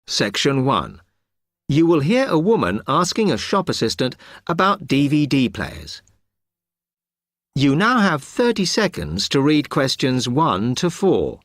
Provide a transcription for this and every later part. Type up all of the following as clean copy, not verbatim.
Section 1. You will hear a woman asking a shop assistant about DVD players. You now have 30 seconds to read questions 1 to 4.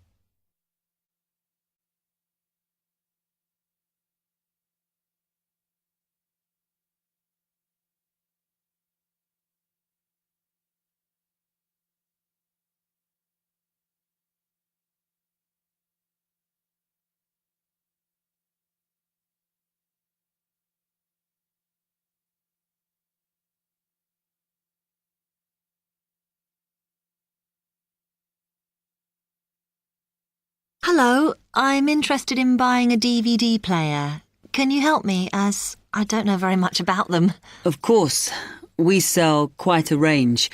Hello, I'm interested in buying a DVD player. Can you help me, as I don't know very much about them? Of course. We sell quite a range.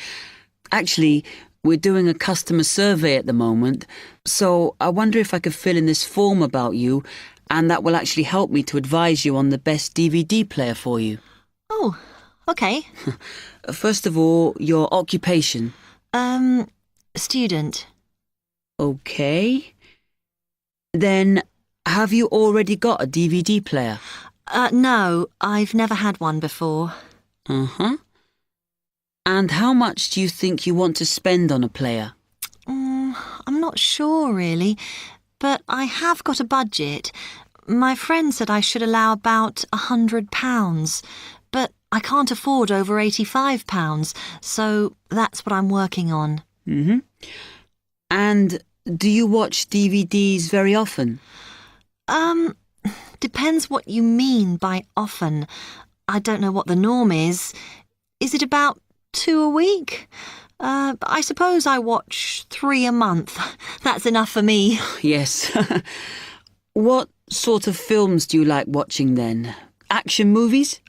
Actually, we're doing a customer survey at the moment, so I wonder if I could fill in this form about you, and that will actually help me to advise you on the best DVD player for you. Oh, okay. First of all, your occupation. Student. Okay. Then, have you already got a DVD player? No, I've never had one before. Uh-huh. And how much do you think you want to spend on a player? I'm not sure, really, but I have got a budget. My friend said I should allow about £100, but I can't afford over £85, so that's what I'm working on. Mm-hmm. And do you watch DVDs very often? Depends what you mean by often. I don't know what the norm is. Is it about 2 a week? I suppose I watch 3 a month. That's enough for me. Yes. What sort of films do you like watching then? Action movies?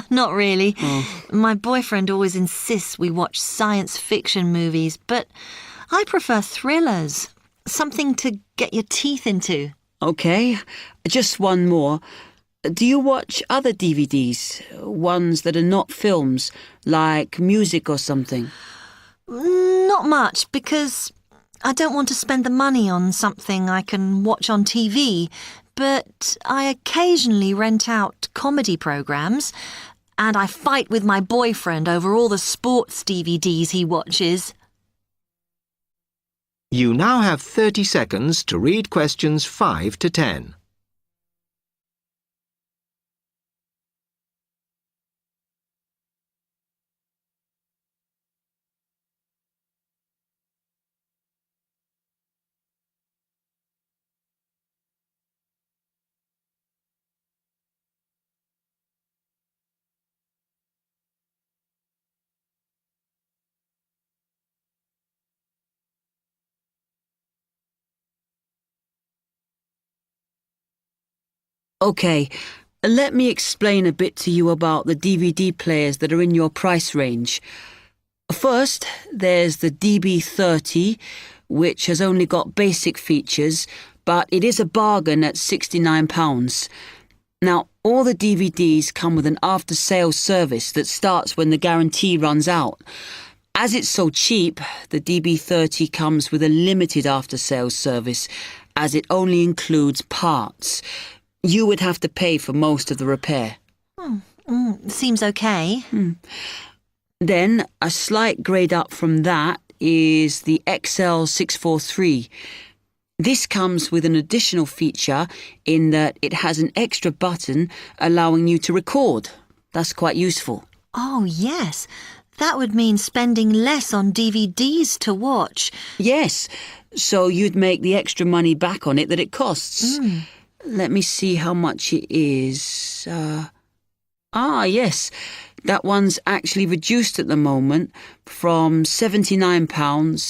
Not really. Oh. My boyfriend always insists we watch science fiction movies, but I prefer thrillers. Something to get your teeth into. Okay, just one more. Do you watch other DVDs? Ones that are not films, like music or something? Not much, because I don't want to spend the money on something I can watch on TV, but I occasionally rent out comedy programs, and I fight with my boyfriend over all the sports DVDs he watches. You now have 30 seconds to read questions 5 to 10. Okay, let me explain a bit to you about the DVD players that are in your price range. First, there's the DB30, which has only got basic features, but it is a bargain at £69. Now, all the DVDs come with an after-sales service that starts when the guarantee runs out. As it's so cheap, the DB30 comes with a limited after-sales service, as it only includes parts. You would have to pay for most of the repair. Seems okay. Then, a slight grade up from that is the XL643. This comes with an additional feature in that it has an extra button allowing you to record. That's quite useful. Oh, yes. That would mean spending less on DVDs to watch. Yes, so you'd make the extra money back on it that it costs. Let me see how much it is. Yes, that one's actually reduced at the moment from £79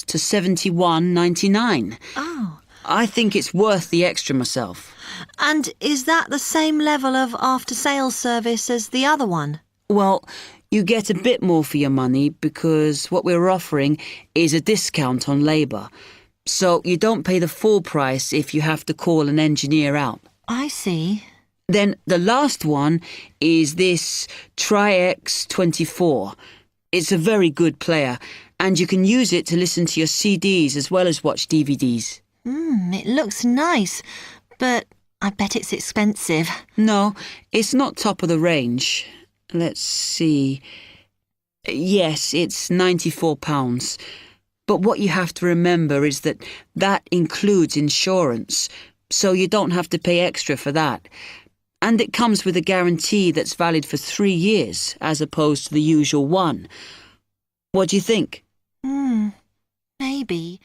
to £71.99. Oh. I think it's worth the extra myself. And is that the same level of after-sales service as the other one? Well, you get a bit more for your money because what we're offering is a discount on labour. So you don't pay the full price if you have to call an engineer out. I see. Then the last one is this Tri-X24. It's a very good player, and you can use it to listen to your CDs as well as watch DVDs. It looks nice, but I bet it's expensive. No, it's not top of the range. Let's see. Yes, it's £94. But what you have to remember is that includes insurance, so you don't have to pay extra for that. And it comes with a guarantee that's valid for 3 years, as opposed to the usual one. What do you think? Maybe.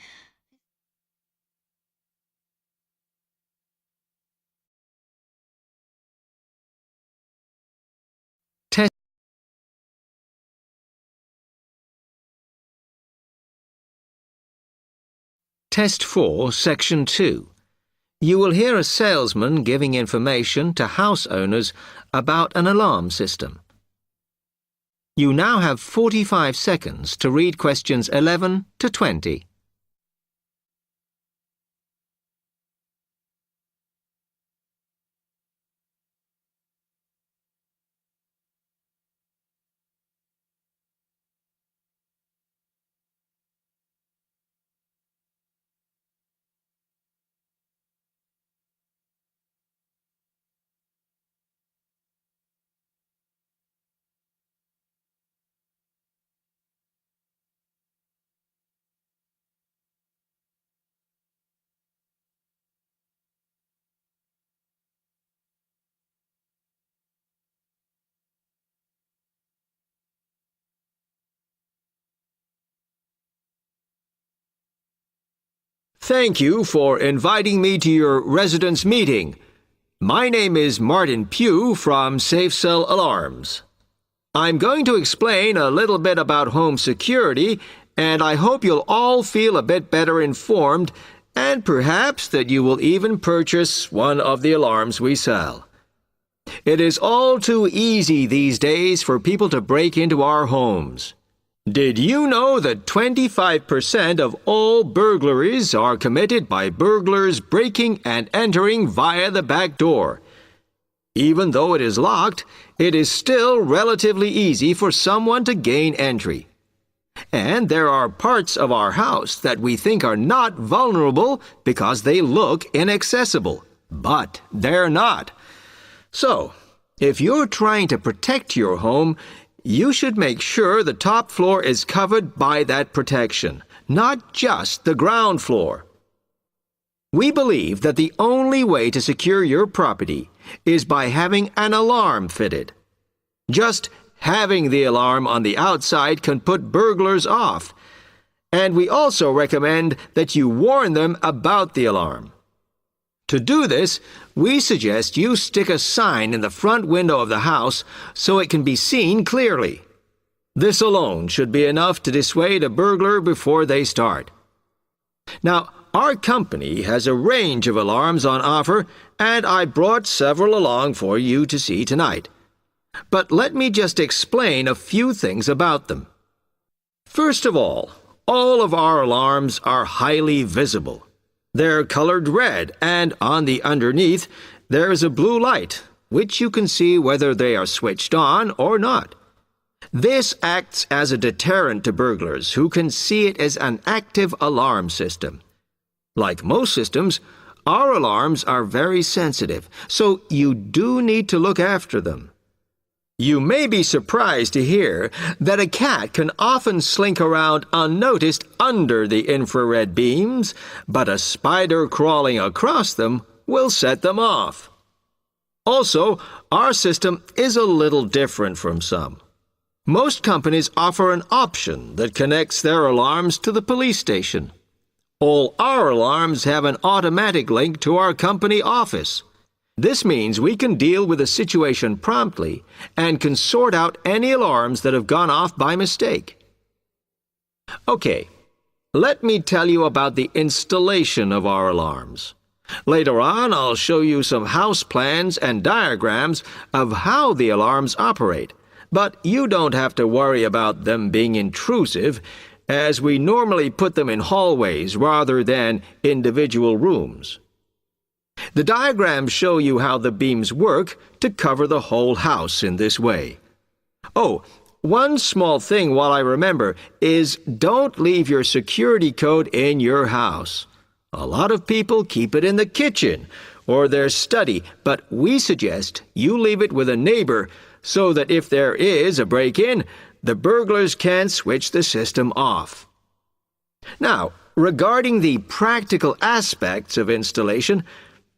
Test 4, Section 2. You will hear a salesman giving information to house owners about an alarm system. You now have 45 seconds to read questions 11 to 20. Thank you for inviting me to your residence meeting. My name is Martin Pugh from Safe Cell Alarms. I'm going to explain a little bit about home security, and I hope you'll all feel a bit better informed, and perhaps that you will even purchase one of the alarms we sell. It is all too easy these days for people to break into our homes. Did you know that 25% of all burglaries are committed by burglars breaking and entering via the back door? Even though it is locked, it is still relatively easy for someone to gain entry. And there are parts of our house that we think are not vulnerable because they look inaccessible. But they're not. So, if you're trying to protect your home, you should make sure the top floor is covered by that protection, not just the ground floor. We believe that the only way to secure your property is by having an alarm fitted. Just having the alarm on the outside can put burglars off, and we also recommend that you warn them about the alarm. To do this, we suggest you stick a sign in the front window of the house so it can be seen clearly. This alone should be enough to dissuade a burglar before they start. Now, our company has a range of alarms on offer, and I brought several along for you to see tonight. But let me just explain a few things about them. First of all of our alarms are highly visible. They're colored red, and on the underneath, there is a blue light, which you can see whether they are switched on or not. This acts as a deterrent to burglars who can see it as an active alarm system. Like most systems, our alarms are very sensitive, so you do need to look after them. You may be surprised to hear that a cat can often slink around unnoticed under the infrared beams, but a spider crawling across them will set them off. Also, our system is a little different from some. Most companies offer an option that connects their alarms to the police station. All our alarms have an automatic link to our company office. This means we can deal with a situation promptly and can sort out any alarms that have gone off by mistake. Okay, let me tell you about the installation of our alarms. Later on, I'll show you some house plans and diagrams of how the alarms operate, but you don't have to worry about them being intrusive, as we normally put them in hallways rather than individual rooms. The diagrams show you how the beams work to cover the whole house in this way. Oh, one small thing while I remember is don't leave your security code in your house. A lot of people keep it in the kitchen or their study, but we suggest you leave it with a neighbor so that if there is a break-in, the burglars can switch the system off. Now, regarding the practical aspects of installation,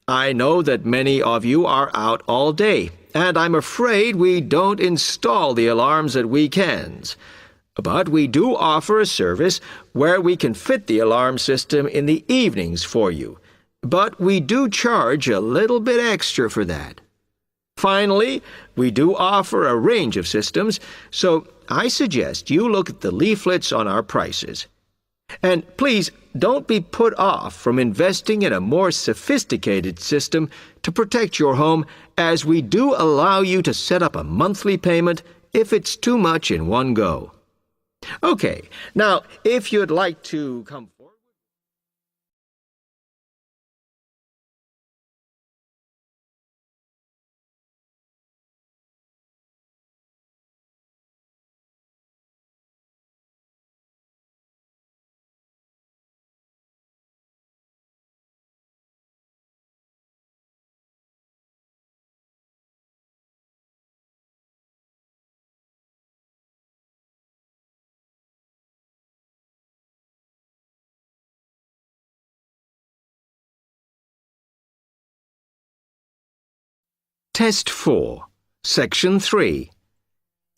I know that many of you are out all day, and I'm afraid we don't install the alarms at weekends. But we do offer a service where we can fit the alarm system in the evenings for you. But we do charge a little bit extra for that. Finally, we do offer a range of systems, so I suggest you look at the leaflets on our prices. And please don't be put off from investing in a more sophisticated system to protect your home, as we do allow you to set up a monthly payment if it's too much in one go. Okay, now if you'd like to come forward. Test 4, Section 3.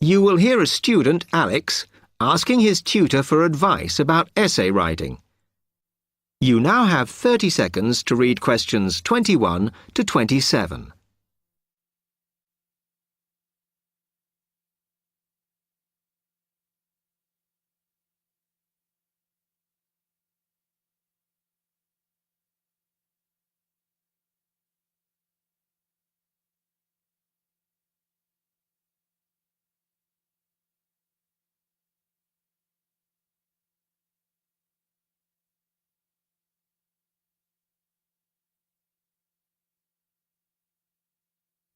You will hear a student, Alex, asking his tutor for advice about essay writing. You now have 30 seconds to read questions 21 to 27.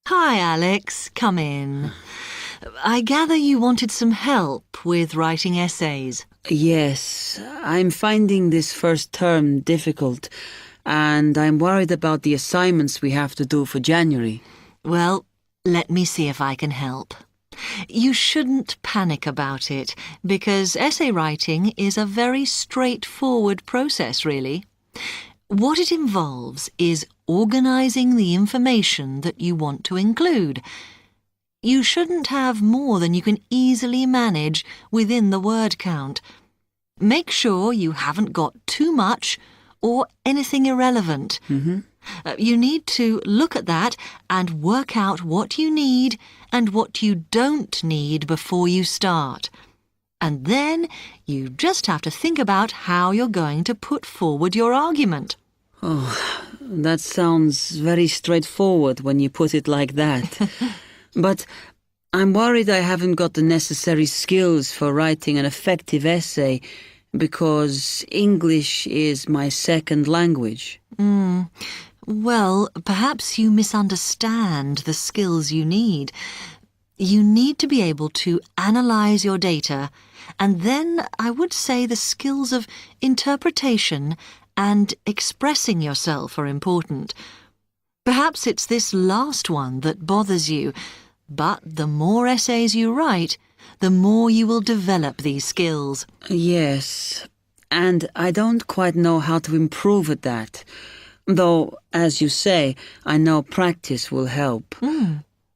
Hi, Alex. Come in. I gather you wanted some help with writing essays. Yes, I'm finding this first term difficult, and I'm worried about the assignments we have to do for January. Well, let me see if I can help. You shouldn't panic about it, because essay writing is a very straightforward process, really. What it involves is organising the information that you want to include. You shouldn't have more than you can easily manage within the word count. Make sure you haven't got too much or anything irrelevant. You need to look at that and work out what you need and what you don't need before you start. And then you just have to think about how you're going to put forward your argument. Oh, that sounds very straightforward when you put it like that. But I'm worried I haven't got the necessary skills for writing an effective essay because English is my second language. Well, perhaps you misunderstand the skills you need. You need to be able to analyse your data, and then I would say the skills of interpretation and expressing yourself are important. Perhaps it's this last one that bothers you, but the more essays you write, the more you will develop these skills. Yes, and I don't quite know how to improve at that. Though, as you say, I know practice will help.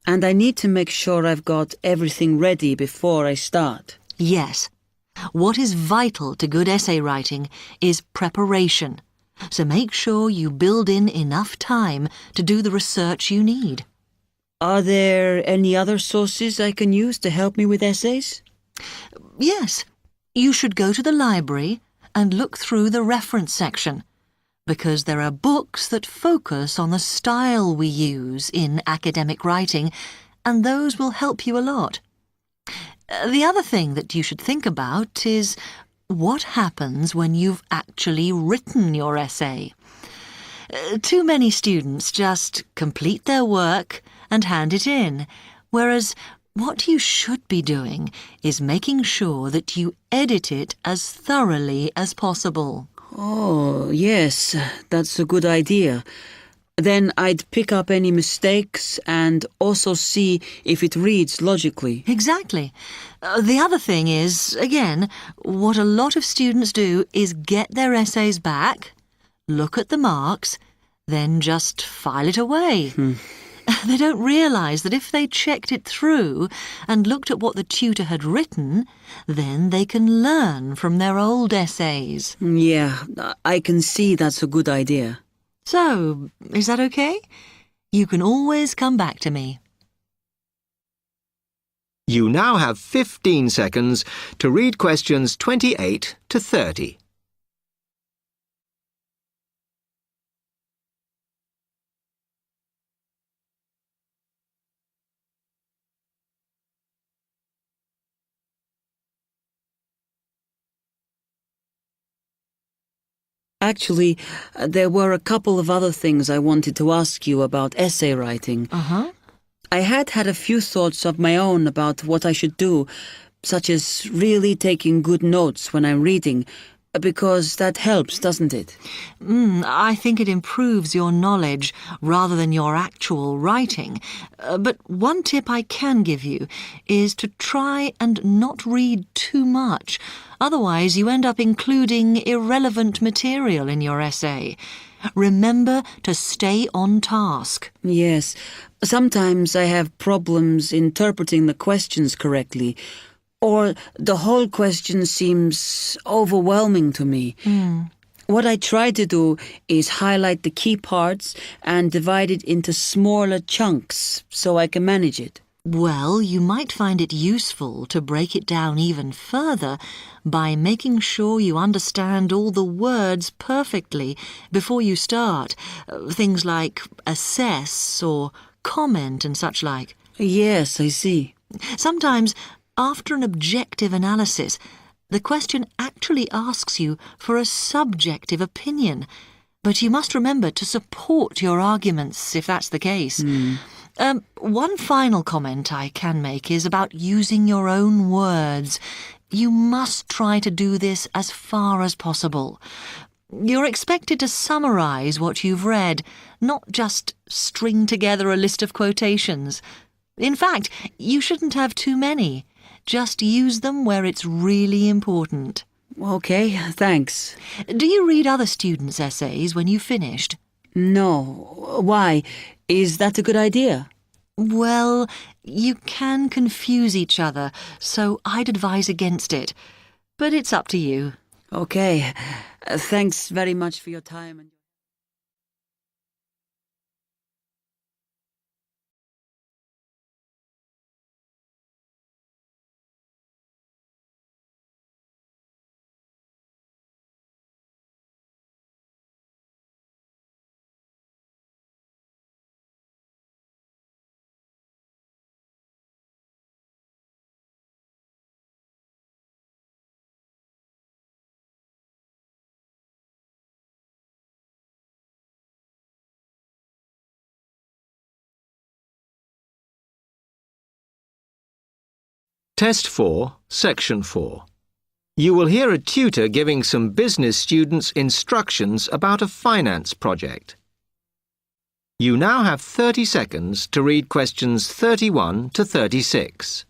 And I need to make sure I've got everything ready before I start. Yes. What is vital to good essay writing is preparation. So make sure you build in enough time to do the research you need. Are there any other sources I can use to help me with essays? Yes. You should go to the library and look through the reference section, because there are books that focus on the style we use in academic writing, and those will help you a lot. The other thing that you should think about is what happens when you've actually written your essay. Too many students just complete their work and hand it in, whereas what you should be doing is making sure that you edit it as thoroughly as possible. Oh, yes, that's a good idea. Then I'd pick up any mistakes and also see if it reads logically. Exactly. The other thing is, again, what a lot of students do is get their essays back, look at the marks, then just file it away. They don't realise that if they checked it through and looked at what the tutor had written, then they can learn from their old essays. Yeah, I can see that's a good idea. So, is that okay? You can always come back to me. You now have 15 seconds to read questions 28 to 30. Actually, there were a couple of other things I wanted to ask you about essay writing. I had a few thoughts of my own about what I should do, such as really taking good notes when I'm reading, because that helps, doesn't it? I think it improves your knowledge rather than your actual writing. But one tip I can give you is to try and not read too much. Otherwise, you end up including irrelevant material in your essay. Remember to stay on task. Yes, sometimes I have problems interpreting the questions correctly, or the whole question seems overwhelming to me. What I try to do is highlight the key parts and divide it into smaller chunks so I can manage it. Well, you might find it useful to break it down even further by making sure you understand all the words perfectly before you start. Things like assess or comment and such like. Yes, I see. Sometimes, after an objective analysis, the question actually asks you for a subjective opinion. But you must remember to support your arguments if that's the case. One final comment I can make is about using your own words. You must try to do this as far as possible. You're expected to summarise what you've read, not just string together a list of quotations. In fact, you shouldn't have too many. Just use them where it's really important. Okay, thanks. Do you read other students' essays when you've finished? No. Why? Is that a good idea? Well, you can confuse each other, so I'd advise against it. But it's up to you. Okay. Thanks very much for your time. Test 4, Section 4. You will hear a tutor giving some business students instructions about a finance project. You now have 30 seconds to read questions 31 to 36.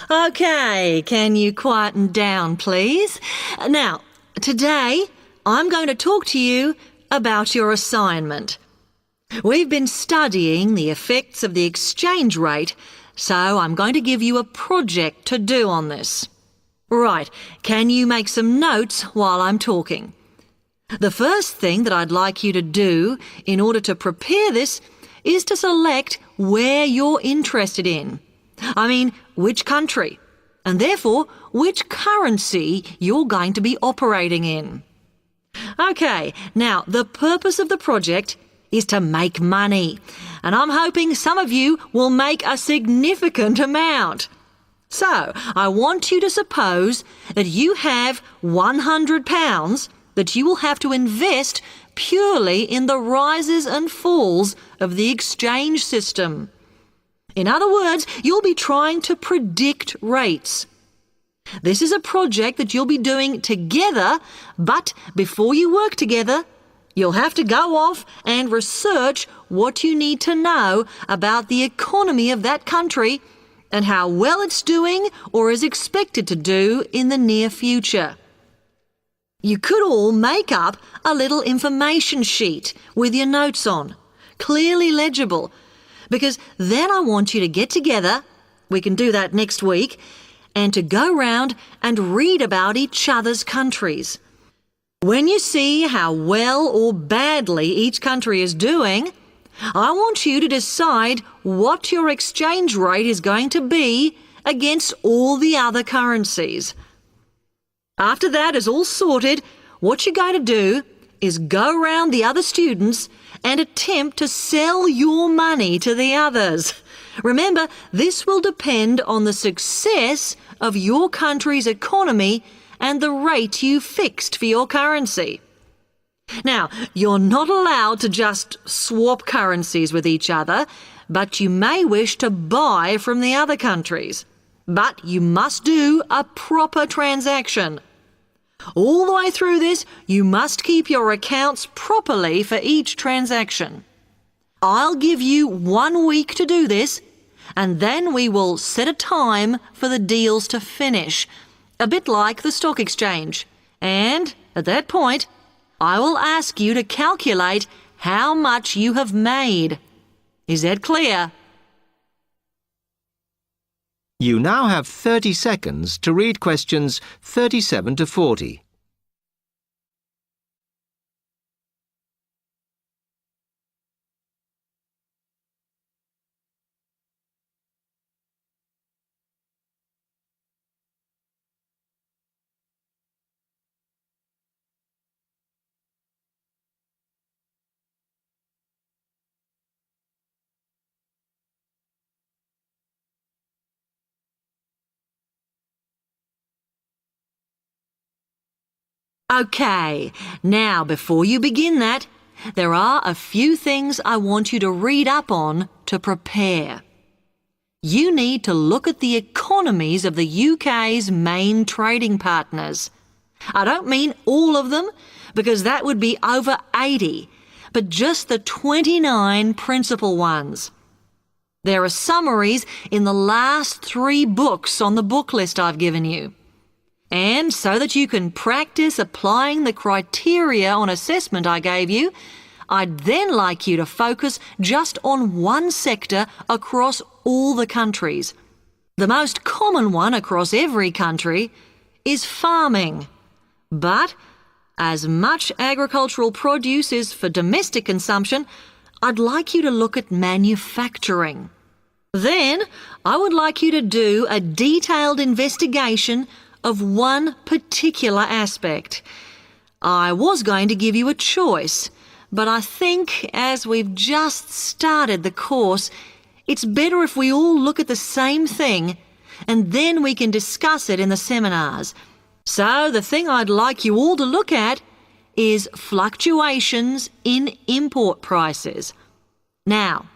OK, can you quieten down, please? Now, today I'm going to talk to you about your assignment. We've been studying the effects of the exchange rate, so I'm going to give you a project to do on this. Right, can you make some notes while I'm talking? The first thing that I'd like you to do in order to prepare this is to select where you're interested in. I mean, which country, and therefore which currency you're going to be operating in. OK, now the purpose of the project is to make money, and I'm hoping some of you will make a significant amount. So, I want you to suppose that you have £100 that you will have to invest purely in the rises and falls of the exchange system. In other words, you'll be trying to predict rates. This is a project that you'll be doing together, but before you work together, you'll have to go off and research what you need to know about the economy of that country and how well it's doing or is expected to do in the near future. You could all make up a little information sheet with your notes on, clearly legible, because then I want you to get together, we can do that next week, and to go round and read about each other's countries. When you see how well or badly each country is doing, I want you to decide what your exchange rate is going to be against all the other currencies. After that is all sorted, what you're going to do is go round the other students and attempt to sell your money to the others. Remember, this will depend on the success of your country's economy and the rate you fixed for your currency. Now, you're not allowed to just swap currencies with each other, but you may wish to buy from the other countries. But you must do a proper transaction. All the way through this, you must keep your accounts properly for each transaction. I'll give you 1 week to do this, and then we will set a time for the deals to finish, a bit like the stock exchange. And at that point, I will ask you to calculate how much you have made. Is that clear? You now have 30 seconds to read questions 37 to 40. Okay, now before you begin that, there are a few things I want you to read up on to prepare. You need to look at the economies of the UK's main trading partners. I don't mean all of them, because that would be over 80, but just the 29 principal ones. There are summaries in the last 3 books on the book list I've given you. And so that you can practice applying the criteria on assessment I gave you, I'd then like you to focus just on one sector across all the countries. The most common one across every country is farming. But as much agricultural produce is for domestic consumption, I'd like you to look at manufacturing. Then I would like you to do a detailed investigation of one particular aspect. I was going to give you a choice, but I think as we've just started the course, it's better if we all look at the same thing and then we can discuss it in the seminars. So the thing I'd like you all to look at is fluctuations in import prices. Now,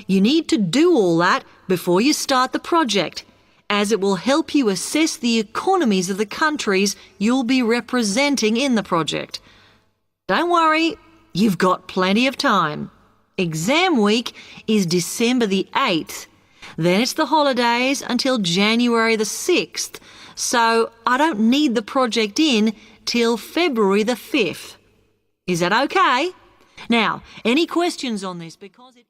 you need to do all that before you start the project, as it will help you assess the economies of the countries you'll be representing in the project. Don't worry, you've got plenty of time. Exam week is December the 8th. Then it's the holidays until January the 6th, so I don't need the project in till February the 5th. Is that okay? Now, any questions on this? Because it